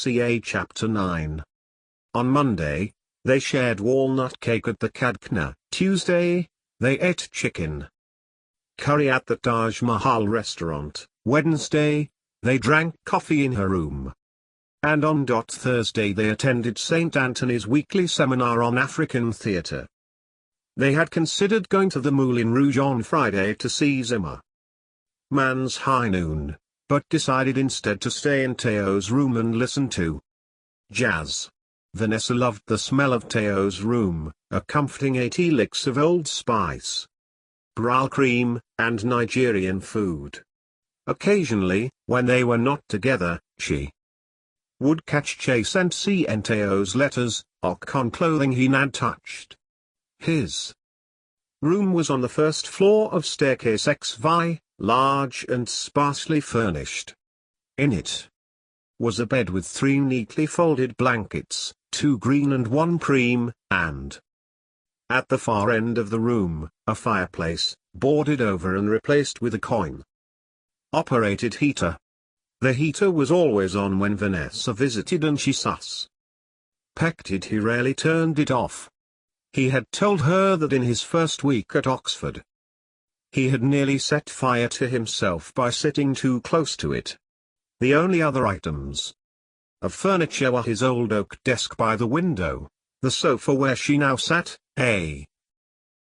ca Chapter 9. On Monday, they shared walnut cake at the Kadkna. Tuesday, they ate chicken curry at the Taj Mahal restaurant. Wednesday, they drank coffee in her room. And on Thursday they attended St. Anthony's weekly seminar on African theatre. They had considered going to the Moulin Rouge on Friday to see Zimmer Man's High Noon, but decided instead to stay in Theo's room and listen to jazz. Vanessa loved the smell of Theo's room, a comforting 80 licks of Old Spice, Bral cream, and Nigerian food. Occasionally, when they were not together, she would catch Chase and see Theo's letters, or con clothing he had touched. His room was on the first floor of staircase XY, large and sparsely furnished. In it was a bed with 3 neatly folded blankets, 2 green and 1 cream, and at the far end of the room, a fireplace, boarded over and replaced with a coin-operated heater. The heater was always on when Vanessa visited and she suspected he rarely turned it off. He had told her that in his first week at Oxford, he had nearly set fire to himself by sitting too close to it. The only other items of furniture were his old oak desk by the window, the sofa where she now sat, a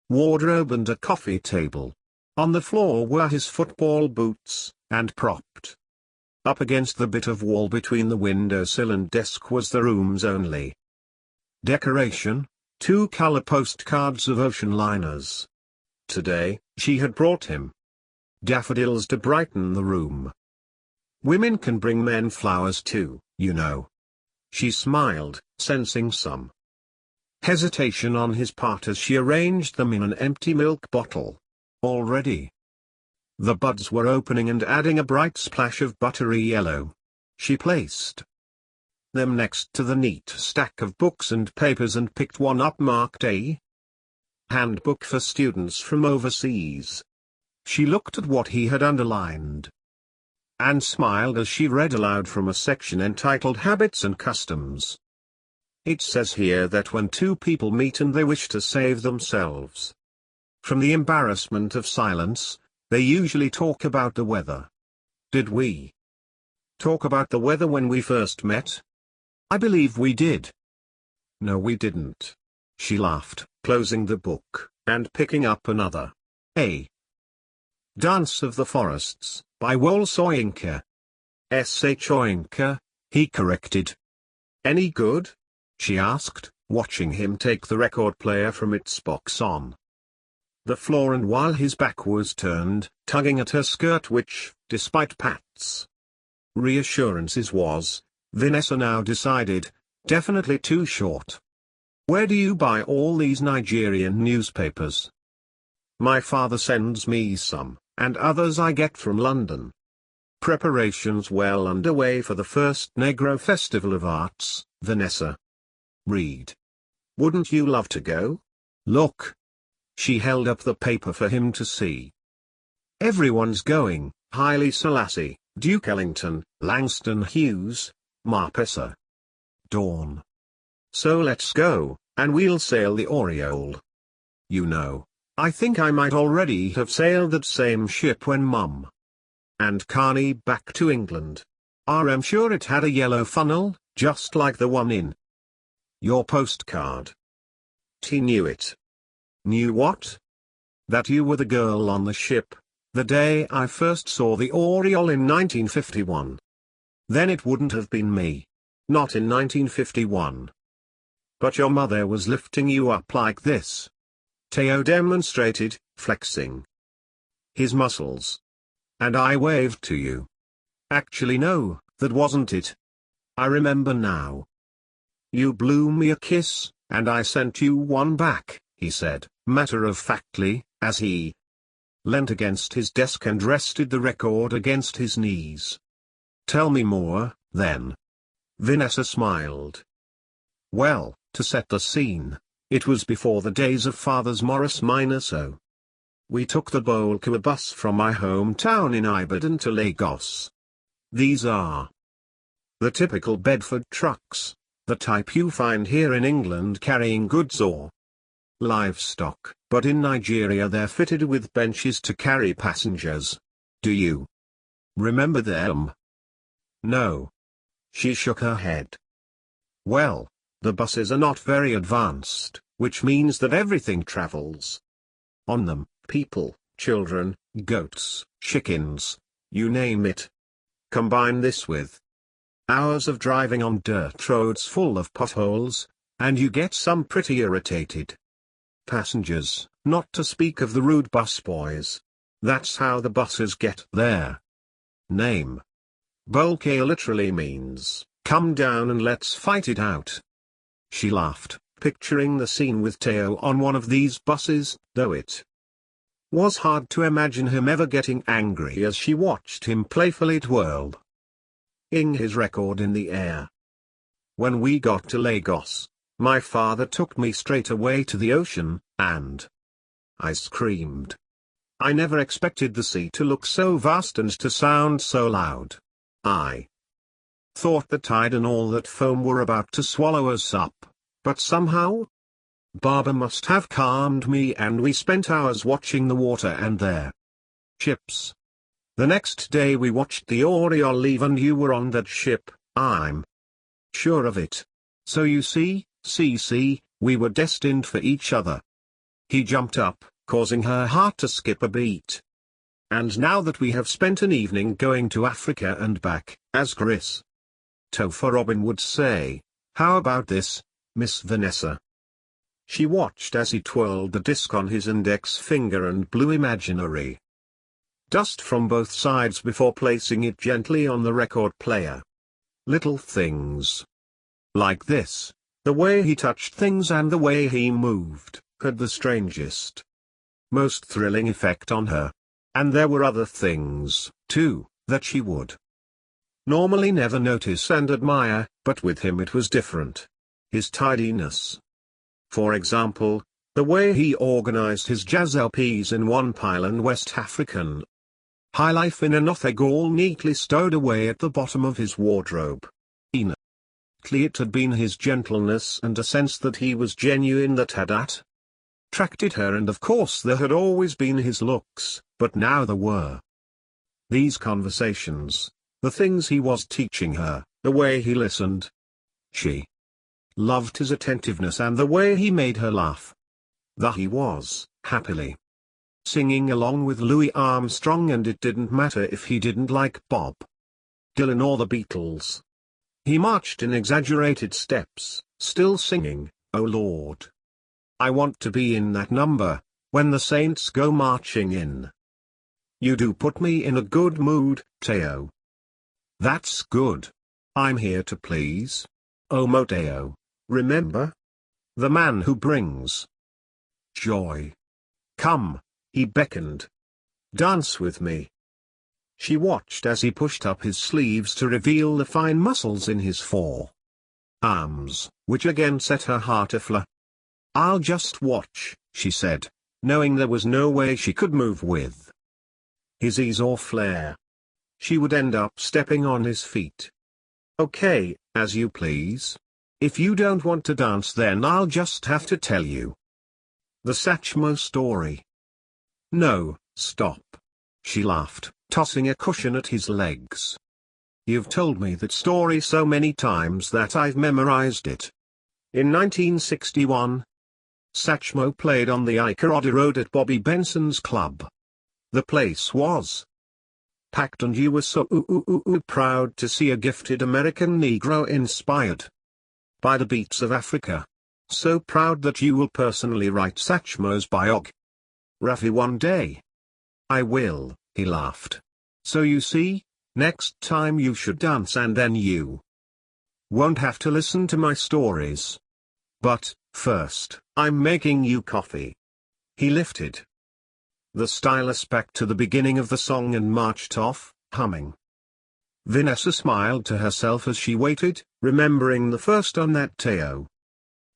wardrobe and a coffee table. On the floor were his football boots, and propped up against the bit of wall between the windowsill and desk was the room's only decoration, 2 color postcards of ocean liners. Today, she had brought him daffodils to brighten the room. Women can bring men flowers too, you know. She smiled, sensing some hesitation on his part as she arranged them in an empty milk bottle. Already, the buds were opening and adding a bright splash of buttery yellow. She placed them next to the neat stack of books and papers and picked one up marked A Handbook for Students from Overseas. She looked at what he had underlined and smiled as she read aloud from a section entitled Habits and Customs. It says here that when 2 people meet and they wish to save themselves from the embarrassment of silence, they usually talk about the weather. Did we talk about the weather when we first met? I believe we did. No, we didn't. She laughed, closing the book, and picking up another. A Dance of the Forests, by Wole Soyinka. S.H. Soyinka, he corrected. Any good? She asked, watching him take the record player from its box on the floor and while his back was turned, tugging at her skirt which, despite Pat's reassurances was, Vanessa now decided, definitely too short. Where do you buy all these Nigerian newspapers? My father sends me some, and others I get from London. Preparations well underway for the first Negro Festival of Arts, Vanessa. Read. Wouldn't you love to go? Look. She held up the paper for him to see. Everyone's going, Haile Selassie, Duke Ellington, Langston Hughes, Marpessa. Dawn. So let's go, and we'll sail the Oriole. You know, I think I might already have sailed that same ship when Mum and Carney back to England. I'm sure it had a yellow funnel, just like the one in your postcard. He knew it. Knew what? That you were the girl on the ship, the day I first saw the Oriole in 1951. Then it wouldn't have been me. Not in 1951. But your mother was lifting you up like this. Theo demonstrated, flexing his muscles. And I waved to you. Actually no, that wasn't it. I remember now. You blew me a kiss, and I sent you one back, he said, matter-of-factly, as he leant against his desk and rested the record against his knees. Tell me more, then. Vanessa smiled. Well, to set the scene, it was before the days of Father's Morris Minor so. We took the Bolka bus from my hometown in Ibadan to Lagos. These are The typical Bedford trucks, the type you find here in England carrying goods or livestock, but in Nigeria they're fitted with benches to carry passengers. Do you remember them? No. She shook her head. Well, the buses are not very advanced, which means that everything travels on them: people, children, goats, chickens, you name it. Combine this with hours of driving on dirt roads full of potholes, and you get some pretty irritated passengers, not to speak of the rude busboys. That's how the buses get their name. Bolke literally means, come down and let's fight it out. She laughed, picturing the scene with Theo on one of these buses, though it was hard to imagine him ever getting angry as she watched him playfully twirling his record in the air. When we got to Lagos, my father took me straight away to the ocean, and I screamed. I never expected the sea to look so vast and to sound so loud. I thought the tide and all that foam were about to swallow us up, but somehow Baba must have calmed me, and we spent hours watching the water and their ships. The next day we watched the Oriole leave, and you were on that ship, I'm sure of it. So you see, we were destined for each other. He jumped up, causing her heart to skip a beat. And now that we have spent an evening going to Africa and back, as Chris Topher Robin would say, how about this, Miss Vanessa? She watched as he twirled the disc on his index finger and blew imaginary dust from both sides before placing it gently on the record player. Little things like this, the way he touched things and the way he moved, had the strangest, most thrilling effect on her. And there were other things, too, that she would normally never notice and admire, but with him it was different. His tidiness. For example, the way he organized his jazz LPs in one pile and West African high life in another, all neatly stowed away at the bottom of his wardrobe. It had been his gentleness and a sense that he was genuine that had attracted her, and of course there had always been his looks, but now there were these conversations, the things he was teaching her, the way he listened. She loved his attentiveness and the way he made her laugh. He was happily singing along with Louis Armstrong, and it didn't matter if he didn't like Bob Dylan or the Beatles. He marched in exaggerated steps, still singing, "Oh Lord, I want to be in that number, when the saints go marching in." You do put me in a good mood, Theo. That's good. I'm here to please. Oh Mateo, remember? The man who brings joy. Come, he beckoned. Dance with me. She watched as he pushed up his sleeves to reveal the fine muscles in his forearms, which again set her heart aflame. I'll just watch, she said, knowing there was no way she could move with his ease or flair. She would end up stepping on his feet. Okay, as you please. If you don't want to dance, then I'll just have to tell you the Satchmo story. No, stop. She laughed, tossing a cushion at his legs. You've told me that story so many times that I've memorized it. In 1961, Satchmo played on the Ikorodu Road at Bobby Benson's club. The place was packed, and you were so proud to see a gifted American Negro inspired by the beats of Africa. So proud that you will personally write Satchmo's biography one day. I will, he laughed. So you see, next time you should dance, and then you won't have to listen to my stories. But, first, I'm making you coffee. He lifted the stylus back to the beginning of the song and marched off, humming. Vanessa smiled to herself as she waited, remembering the first on that Theo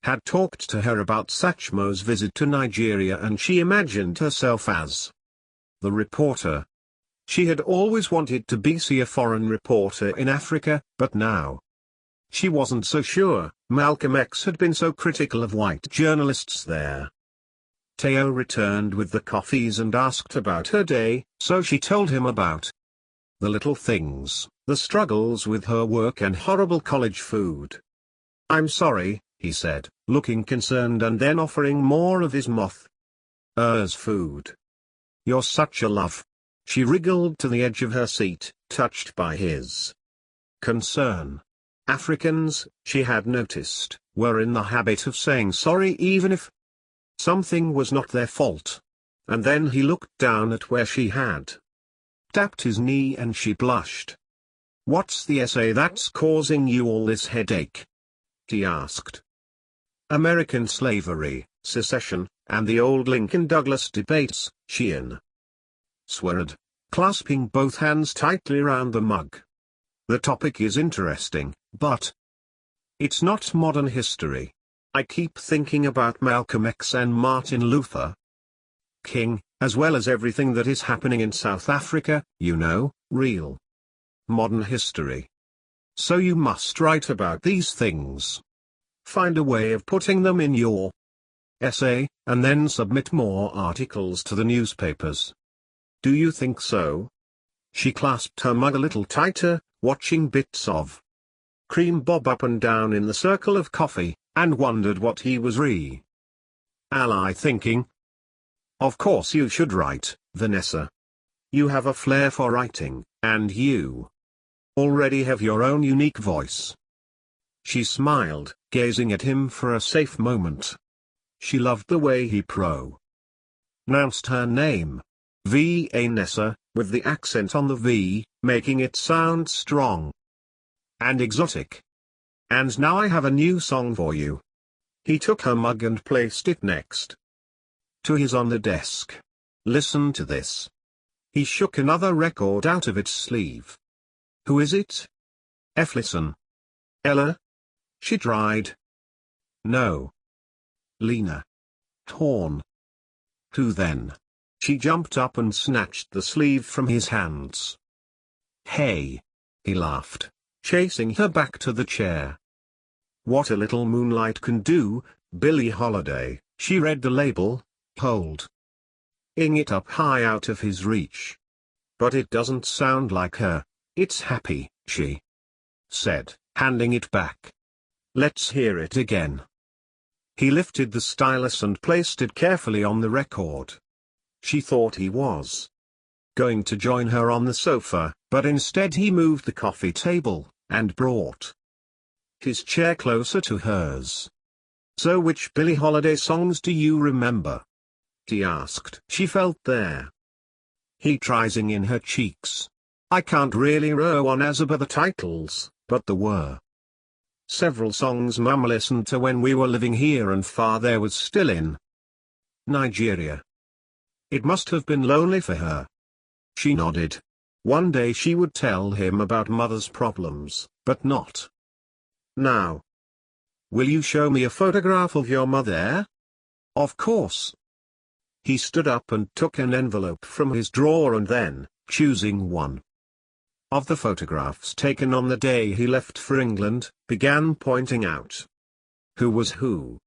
had talked to her about Satchmo's visit to Nigeria, and she imagined herself as the reporter She had always wanted to be a foreign reporter in Africa, but now she wasn't so sure. Malcolm X had been so critical of white journalists there. Theo returned with the coffees and asked about her day, so she told him about the little things, the struggles with her work and horrible college food. "I'm sorry," he said, looking concerned and then offering more of his moth-ear's food. "You're such a love." She wriggled to the edge of her seat, touched by his concern. Africans, she had noticed, were in the habit of saying sorry even if something was not their fault. And then he looked down at where she had tapped his knee and she blushed. "What's the essay that's causing you all this headache?" he asked. "American slavery, secession, and the old Lincoln-Douglas debates," she answered, clasping both hands tightly round the mug. "The topic is interesting, but it's not modern history. I keep thinking about Malcolm X and Martin Luther King, as well as everything that is happening in South Africa, real modern history. So you must write about these things. Find a way of putting them in your essay, and then submit more articles to the newspapers. Do you think so?" She clasped her mug a little tighter, watching bits of cream bob up and down in the circle of coffee, and wondered what he was really thinking. "Of course you should write, Vanessa. You have a flair for writing, and you already have your own unique voice." She smiled, gazing at him for a safe moment. She loved the way he pronounced her name, Vanessa, with the accent on the V, making it sound strong and exotic. "And now I have a new song for you." He took her mug and placed it next to his on the desk. "Listen to this." He shook another record out of its sleeve. "Who is it?" "Listen." "Ella?" She tried. "No." "Lena Horne." "Who then?" She jumped up and snatched the sleeve from his hands. "Hey!" He laughed, chasing her back to the chair. "What a Little Moonlight Can Do, Billie Holiday." She read the label, holding it up high out of his reach. "But it doesn't sound like her. It's happy," she said, handing it back. "Let's hear it again." He lifted the stylus and placed it carefully on the record. She thought he was going to join her on the sofa, but instead he moved the coffee table, and brought his chair closer to hers. "So which Billie Holiday songs do you remember?" he asked. She felt their heat rising in her cheeks. "I can't really remember the titles, but there were several songs Mum listened to when we were living here and Father was still in Nigeria. It must have been lonely for her." She nodded. One day she would tell him about Mother's problems, but not now. "Will you show me a photograph of your mother?" "Of course." He stood up and took an envelope from his drawer and then, choosing one of the photographs taken on the day he left for England, began pointing out who was who.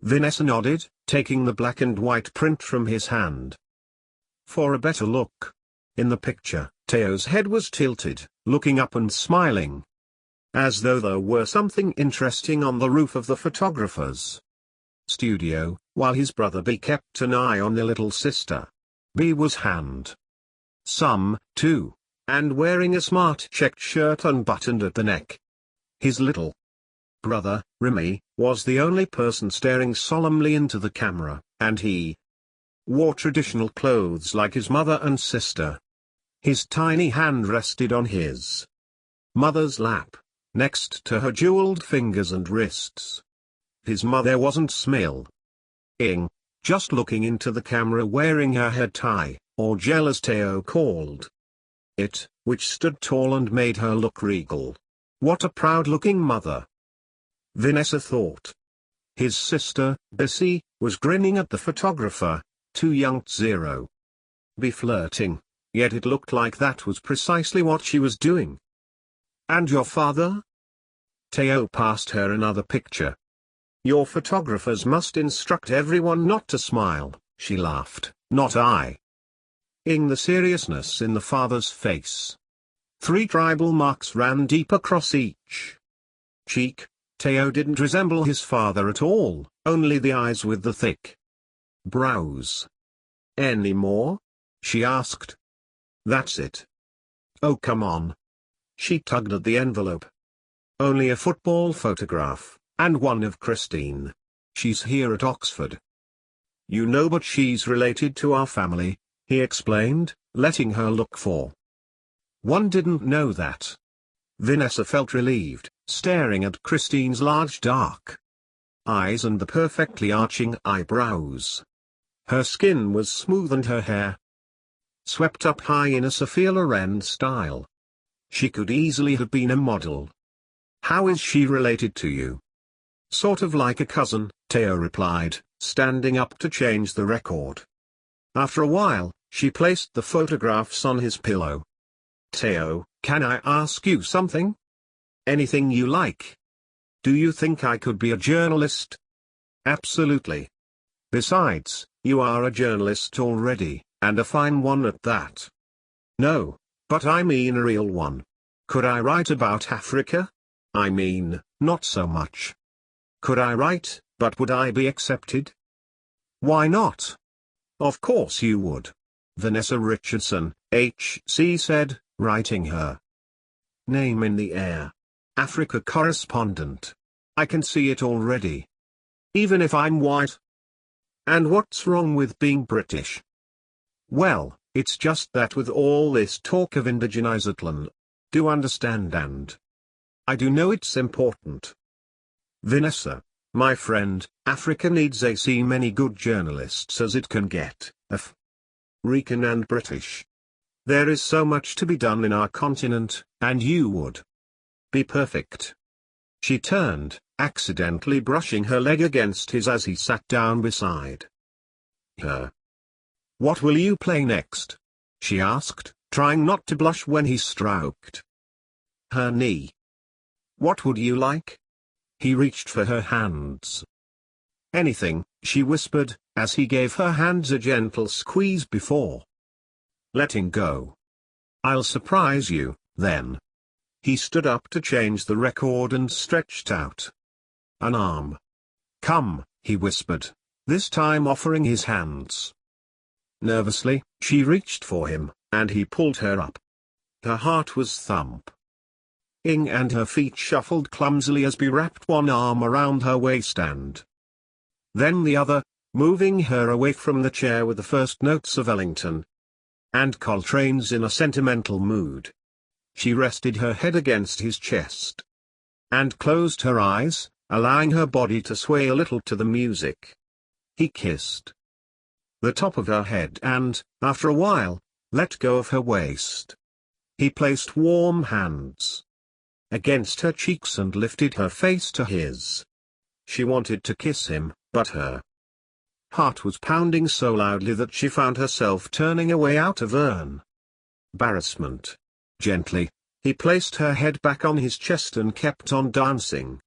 Vanessa nodded, taking the black and white print from his hand for a better look. In the picture, Theo's head was tilted, looking up and smiling, as though there were something interesting on the roof of the photographer's studio, while his brother B kept an eye on the little sister. B was handsome, too, and wearing a smart checked shirt unbuttoned at the neck. His little brother, Remy, was the only person staring solemnly into the camera, and he wore traditional clothes like his mother and sister. His tiny hand rested on his mother's lap, next to her jeweled fingers and wrists. His mother wasn't smiling, just looking into the camera wearing her head tie, or gel as Theo called it, which stood tall and made her look regal. What a proud-looking mother, Vanessa thought. His sister, Bessie, was grinning at the photographer, too young to be flirting yet it looked like that was precisely what she was doing. And your father? Teo passed her another picture. Your photographers must instruct everyone not to smile, she laughed, not I. Ing the seriousness in the father's face. 3 tribal marks ran deep across each cheek. Teo didn't resemble his father at all, only the eyes with the thick brows. Any more? She asked. That's it. Oh come on. She tugged at the envelope. Only a football photograph, and one of Christine. She's here at Oxford. You know, but she's related to our family, he explained, letting her look for. One didn't know that. Vanessa felt relieved, staring at Christine's large dark eyes and the perfectly arching eyebrows. Her skin was smooth and her hair swept up high in a Sophia Loren style. She could easily have been a model. How is she related to you? Sort of like a cousin, Teo replied, standing up to change the record. After a while, she placed the photographs on his pillow. Teo, can I ask you something? Anything you like. Do you think I could be a journalist? Absolutely. Besides, you are a journalist already, and a fine one at that. No, but I mean a real one. Could I write about Africa? I mean, not so much. Could I write, but would I be accepted? Why not? Of course you would. Vanessa Richardson, H.C. said, writing her name in the air. Africa correspondent. I can see it already. Even if I'm white. And what's wrong with being British? Well, it's just that with all this talk of indigenization, do understand, and I do know it's important. Vanessa, my friend, Africa needs as many good journalists as it can get, African and British. There is so much to be done in our continent, and you would be perfect. She turned, accidentally brushing her leg against his as he sat down beside her. What will you play next? She asked, trying not to blush when he stroked her knee. What would you like? He reached for her hands. Anything, she whispered, as he gave her hands a gentle squeeze before letting go. I'll surprise you, then. He stood up to change the record and stretched out an arm. Come, he whispered, this time offering his hands. Nervously, she reached for him, and he pulled her up. Her heart was thumping, and her feet shuffled clumsily as he wrapped one arm around her waist and then the other, moving her away from the chair with the first notes of Ellington and Coltrane's in a sentimental mood. She rested her head against his chest and closed her eyes, allowing her body to sway a little to the music. He kissed the top of her head and, after a while, let go of her waist. He placed warm hands against her cheeks and lifted her face to his. She wanted to kiss him, but her heart was pounding so loudly that she found herself turning away out of embarrassment. Gently, he placed her head back on his chest and kept on dancing.